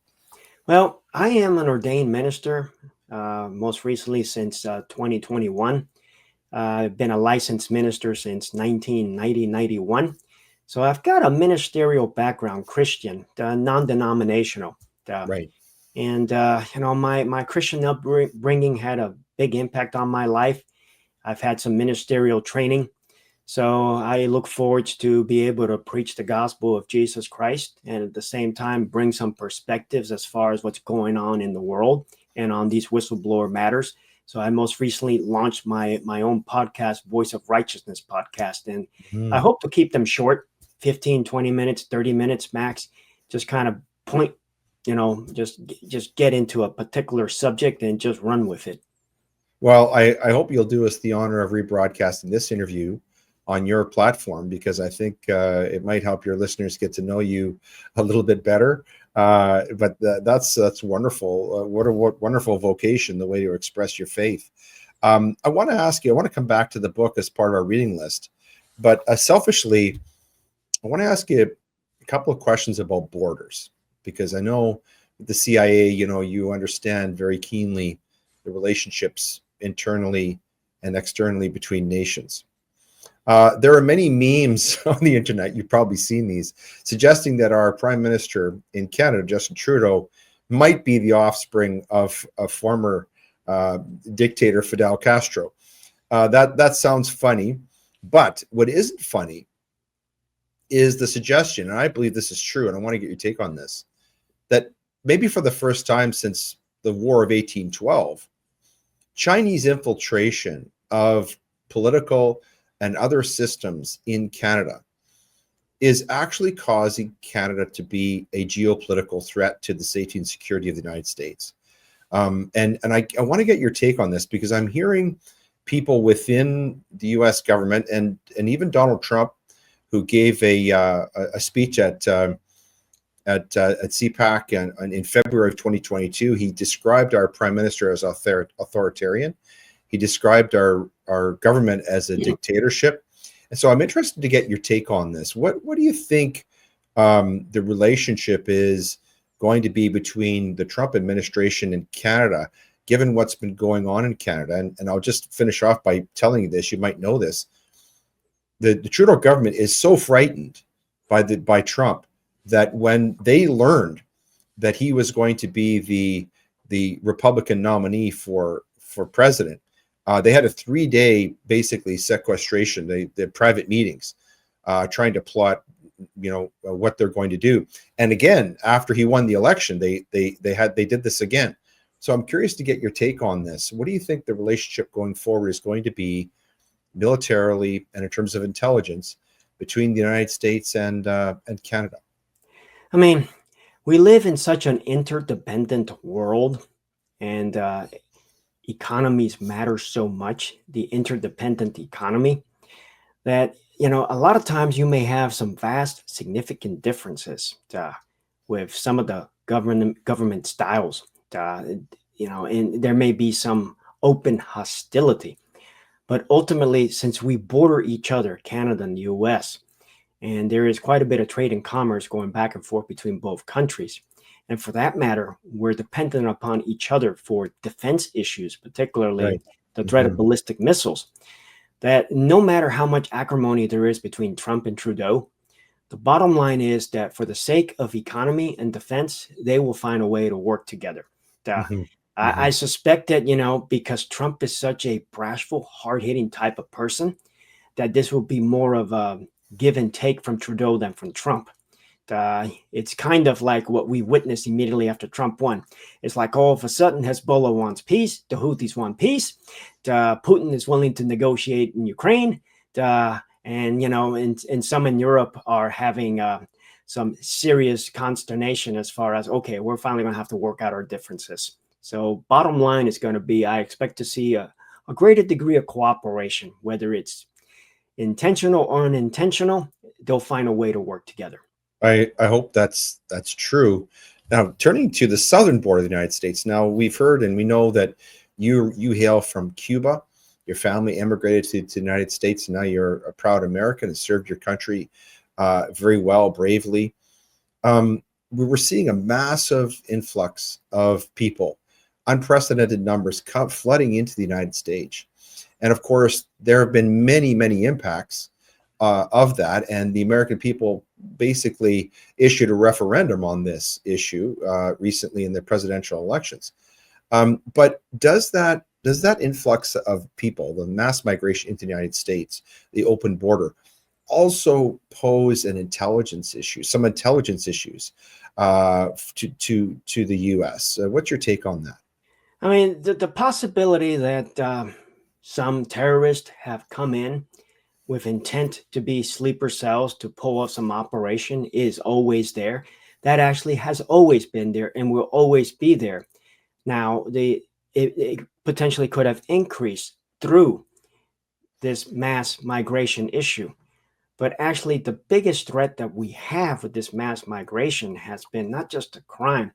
Well, I am an ordained minister, most recently since 2021. I've been a licensed minister since 1991. So I've got a ministerial background, Christian, non-denominational. Right. And, my Christian upbringing had a big impact on my life. I've had some ministerial training. So I look forward to be able to preach the gospel of Jesus Christ and at the same time bring some perspectives as far as what's going on in the world and on these whistleblower matters. So I most recently launched my own podcast, Voice of Righteousness podcast. And I hope to keep them short, 15, 20 minutes, 30 minutes max, just kind of point, just get into a particular subject and just run with it. Well, I hope you'll do us the honor of rebroadcasting this interview on your platform, because I think it might help your listeners get to know you a little bit better. But that's wonderful. What a wonderful vocation, the way to express your faith. I want to ask you, I want to come back to the book as part of our reading list, but selfishly, I want to ask you a couple of questions about borders, because I know the CIA, you understand very keenly the relationships internally and externally between nations. There are many memes on the internet, you've probably seen these, suggesting that our Prime Minister in Canada, Justin Trudeau, might be the offspring of a former dictator, Fidel Castro. That sounds funny, but what isn't funny is the suggestion, and I believe this is true, and I want to get your take on this, that maybe for the first time since the War of 1812, Chinese infiltration of political and other systems in Canada is actually causing Canada to be a geopolitical threat to the safety and security of the United States. And I want to get your take on this, because I'm hearing people within the U.S. government and even Donald Trump, who gave a speech at CPAC and in February of 2022. He described our Prime Minister as authoritarian. He described our government as a dictatorship. And so I'm interested to get your take on this. What do you think the relationship is going to be between the Trump administration and Canada, given what's been going on in Canada? And I'll just finish off by telling you this. You might know this. The Trudeau government is so frightened by Trump that when they learned that he was going to be the Republican nominee for president, they had a 3-day basically sequestration. They had private meetings trying to plot, what they're going to do. And again, after he won the election, they did this again, So I'm curious to get your take on this. What do you think the relationship going forward is going to be militarily and in terms of intelligence between the United States and Canada? I mean, we live in such an interdependent world, and economies matter so much, the interdependent economy, that, a lot of times you may have some vast, significant differences with some of the government styles, uh, and there may be some open hostility. But ultimately, since we border each other, Canada and the US, and there is quite a bit of trade and commerce going back and forth between both countries. And for that matter, we're dependent upon each other for defense issues, particularly Right. the threat of Hmm. ballistic missiles. That no matter how much acrimony there is between Trump and Trudeau, the bottom line is that for the sake of economy and defense, they will find a way to work together. Uh, Hmm. I Hmm. suspect that, because Trump is such a brashful, hard hitting type of person, that this will be more of a give and take from Trudeau than from Trump. It's kind of like what we witnessed immediately after Trump won. It's like all of a sudden Hezbollah wants peace, the Houthis want peace, Putin is willing to negotiate in Ukraine, and and some in Europe are having some serious consternation as far as, okay, we're finally going to have to work out our differences. So bottom line is going to be, I expect to see a greater degree of cooperation, whether it's intentional or unintentional. They'll find a way to work together. I hope that's true. Now, turning to the southern border of the United States. Now, we've heard and we know that you hail from Cuba. Your family immigrated to the United States, and now you're a proud American and served your country very well, bravely. We were seeing a massive influx of people, unprecedented numbers flooding into the United States. And of course, there have been many, many impacts of that. And the American people basically issued a referendum on this issue recently in the presidential elections. But does that influx of people, the mass migration into the United States, the open border, also pose some intelligence issues to the U.S.? What's your take on that? I mean, the possibility that some terrorists have come in with intent to be sleeper cells to pull off some operation is always there. That actually has always been there and will always be there. Now, it potentially could have increased through this mass migration issue. But actually, the biggest threat that we have with this mass migration has been not just a crime,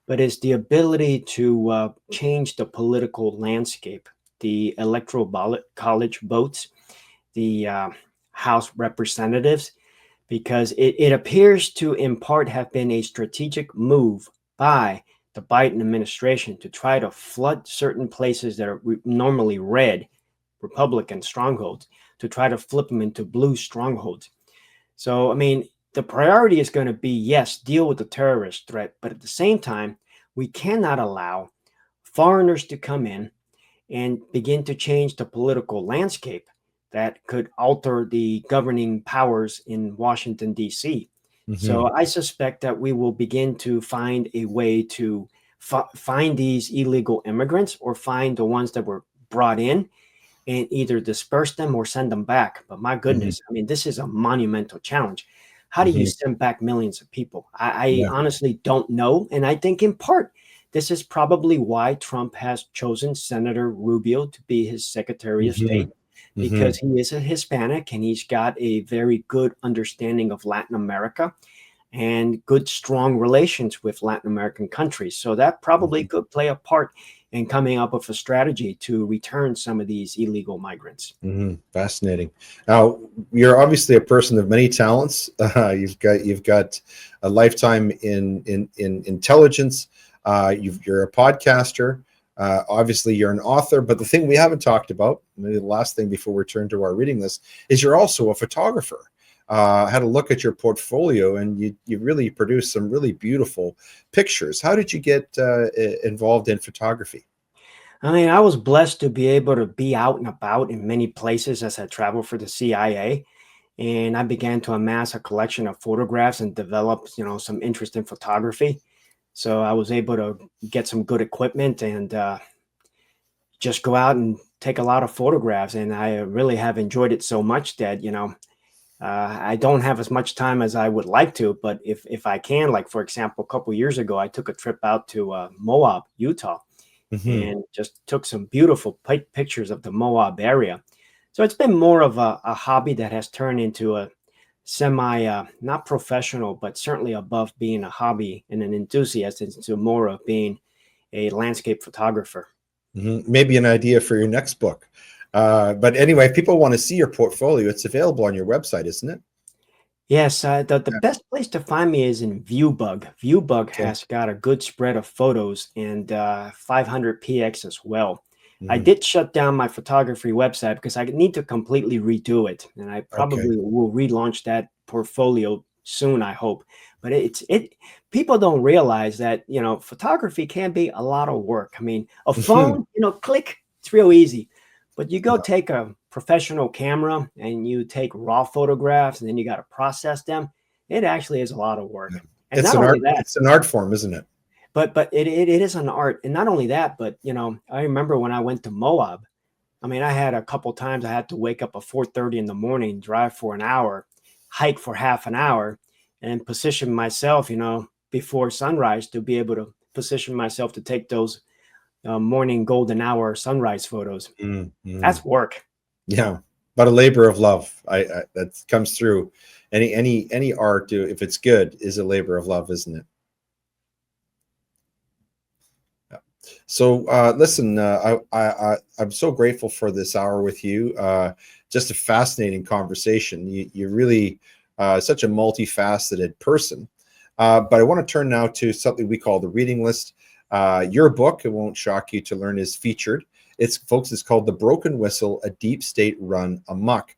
but is the ability to change the political landscape, the electoral college votes, the House representatives, because it appears to, in part, have been a strategic move by the Biden administration to try to flood certain places that are normally red Republican strongholds, to try to flip them into blue strongholds. So, I mean, the priority is going to be, yes, deal with the terrorist threat, but at the same time, we cannot allow foreigners to come in and begin to change the political landscape that could alter the governing powers in Washington, D.C. Hmm. So I suspect that we will begin to find a way to find these illegal immigrants, or find the ones that were brought in, and either disperse them or send them back. But my Hmm. goodness, I mean, this is a monumental challenge. How do you Hmm. send back millions of people? I Yeah. honestly don't know. And I think in part, this is probably why Trump has chosen Senator Rubio to be his Secretary of Hmm. State, Hmm. because he is a Hispanic and he's got a very good understanding of Latin America and good, strong relations with Latin American countries. So that probably could play a part in coming up with a strategy to return some of these illegal migrants. Fascinating. Now, you're obviously a person of many talents. You've got a lifetime in intelligence. You're a podcaster. Obviously, you're an author. But the thing we haven't talked about, maybe the last thing before we turn to our reading list, is you're also a photographer. I had a look at your portfolio, and you really produced some really beautiful pictures. How did you get involved in photography? I mean, I was blessed to be able to be out and about in many places as I traveled for the CIA. And I began to amass a collection of photographs and develop, some interest in photography. So I was able to get some good equipment and just go out and take a lot of photographs. And I really have enjoyed it so much that, I don't have as much time as I would like to, but if I can, like for example, a couple of years ago, I took a trip out to Moab, Utah, Hmm. and just took some beautiful pictures of the Moab area. So it's been more of a hobby that has turned into a semi, not professional, but certainly above being a hobby and an enthusiast into more of being a landscape photographer. Hmm. Maybe an idea for your next book. But anyway, if people want to see your portfolio, it's available on your website, isn't it? Yes, the best place to find me is in Viewbug. Viewbug Okay. has got a good spread of photos and 500px as well. I Hmm. did shut down my photography website because I need to completely redo it, and I Okay. probably will relaunch that portfolio soon, I hope. But it people don't realize that, photography can be a lot of work. I mean, a Mhm. phone, click, it's real easy. But you go take a professional camera and you take raw photographs and then you got to process them. It actually is a lot of Yeah. work. And It's not an art. only that, It's an art form, isn't it? but it is an art. And not only that, but I remember when I went to Moab, I mean, I had a couple times I had to wake up at 4:30 in the morning, drive for an hour, hike for half an hour, and position myself, before sunrise to be able to position myself to take those morning golden hour sunrise photos. Mm-hmm. That's work. Yeah, but a labor of love. I that comes through. Any art, if it's good, is a labor of love, isn't it? Yeah. So listen, I'm so grateful for this hour with you. Just a fascinating conversation. You really such a multifaceted person. But I want to turn now to something we call the reading list. Your book, it won't shock you to learn, is featured. It's called The Broken Whistle: A Deep State Run Amok.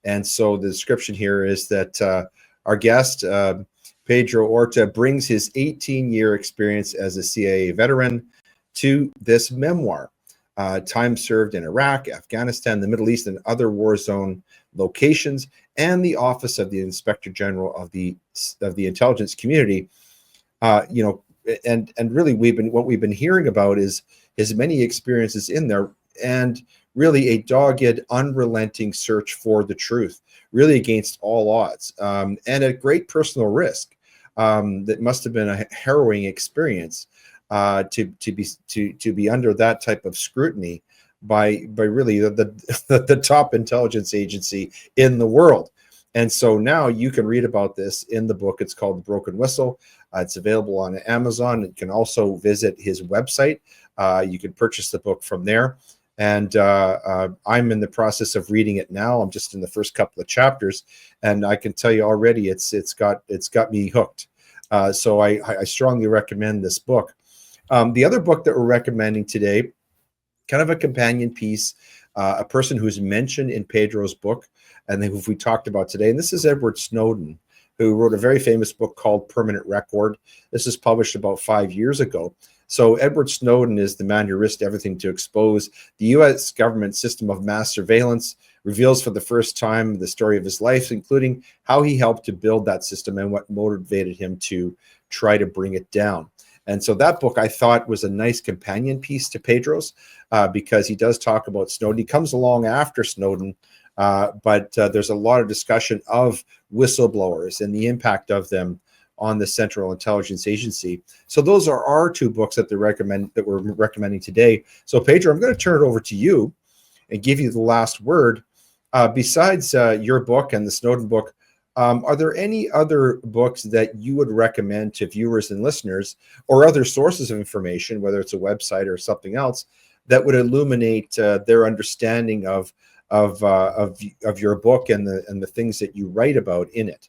And so the description here is that our guest, Pedro Orta, brings his 18-year experience as a CIA veteran to this memoir. Time served in Iraq, Afghanistan, the Middle East, and other war zone locations, and the Office of the Inspector General of the Intelligence Community. You know, and really, what we've been hearing about is his many experiences in there, and really a dogged, unrelenting search for the truth, really against all odds, and at great personal risk. That must have been a harrowing experience to be under that type of scrutiny by really the top intelligence agency in the world. And so now you can read about this in the book. It's called The Broken Whistle. It's available on Amazon. You can also visit his website. You can purchase the book from there. And I'm in the process of reading it now. I'm just in the first couple of chapters, and I can tell you already, it's got me hooked. So I strongly recommend this book. The other book that we're recommending today, kind of a companion piece, a person who's mentioned in Pedro's book, and who we talked about today. And this is Edward Snowden, who wrote a very famous book called Permanent Record. This was published about 5 years ago. So Edward Snowden is the man who risked everything to expose the U.S. government system of mass surveillance, reveals for the first time the story of his life, including how he helped to build that system and what motivated him to try to bring it down. And so that book I thought was a nice companion piece to Pedro's, because he does talk about Snowden. He comes along after Snowden, but there's a lot of discussion of whistleblowers and the impact of them on the Central Intelligence Agency. So those are our two books that we're recommending today. So Pedro, I'm going to turn it over to you and give you the last word. Besides your book and the Snowden book, are there any other books that you would recommend to viewers and listeners, or other sources of information, whether it's a website or something else, that would illuminate their understanding of your book and the things that you write about in it?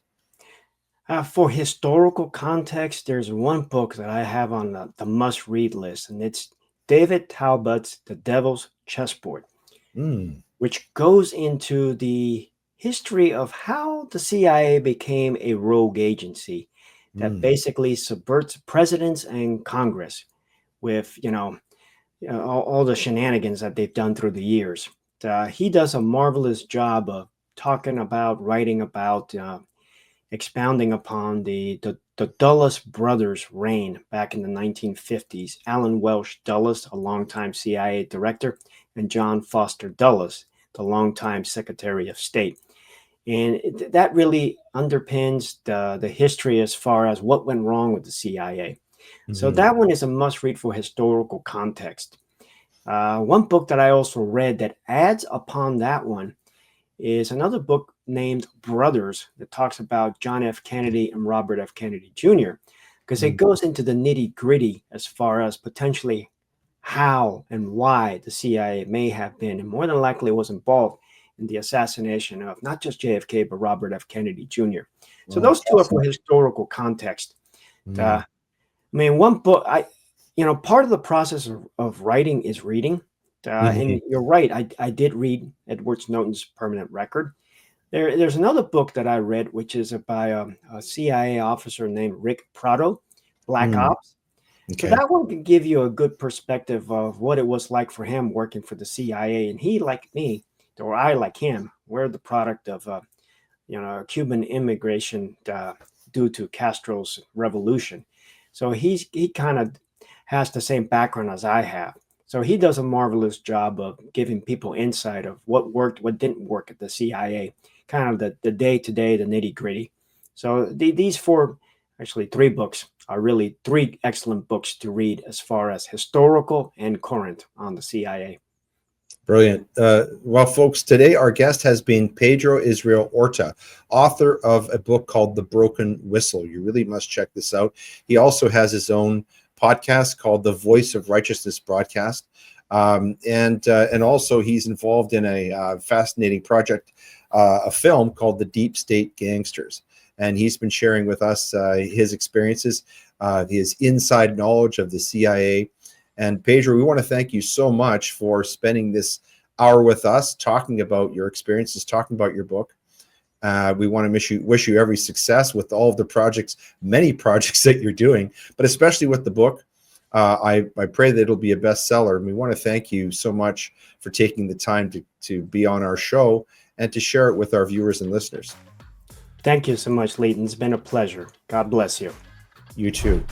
For historical context, there's one book that I have on the must read list, and it's David Talbot's The Devil's Chessboard, Mm, which goes into the history of how the CIA became a rogue agency that mm, basically subverts presidents and Congress with, all the shenanigans that they've done through the years. He does a marvelous job of talking about, writing about, expounding upon the the Dulles brothers' reign back in the 1950s. Alan Welsh Dulles, a longtime CIA director, and John Foster Dulles, the longtime Secretary of State. And that really underpins the history as far as what went wrong with the CIA. So Mhm. that one is a must read for historical context. One book that I also read that adds upon that one is another book named Brothers that talks about John F. Kennedy and Robert F. Kennedy Jr., because it Mm. goes into the nitty gritty as far as potentially how and why the CIA may have been, and more than likely was involved in the assassination of not just JFK, but Robert F. Kennedy Jr. So Wow, those two are for fascinating. historical context. Mm. I mean, one book, part of the process of writing is reading. Mhm. And you're right, I did read Edward Snowden's Permanent Record. There's another book that I read, which is by a CIA officer named Rick Prado, Black Mm. Ops. So Okay. that one can give you a good perspective of what it was like for him working for the CIA. And he, like me, or I, like him, we're the product of Cuban immigration due to Castro's revolution. So he kind of has the same background as I have. So he does a marvelous job of giving people insight of what worked, what didn't work at the CIA, kind of the day to day, the nitty gritty. So these four, actually three books, are really three excellent books to read as far as historical and current on the CIA. Brilliant. Well, folks, today our guest has been Pedro Israel Orta, author of a book called The Broken Whistle. You really must check this out. He also has his own podcast called The Voice of Righteousness Broadcast. And also he's involved in a fascinating project, a film called The Deep State Gangsters. And he's been sharing with us his experiences, his inside knowledge of the CIA. And Pedro, we want to thank you so much for spending this hour with us, talking about your experiences, talking about your book. We want to wish you every success with all of the projects, many projects that you're doing, but especially with the book. I pray that it'll be a bestseller. And we want to thank you so much for taking the time to be on our show and to share it with our viewers and listeners. Thank you so much, Leighton. It's been a pleasure. God bless you. You too.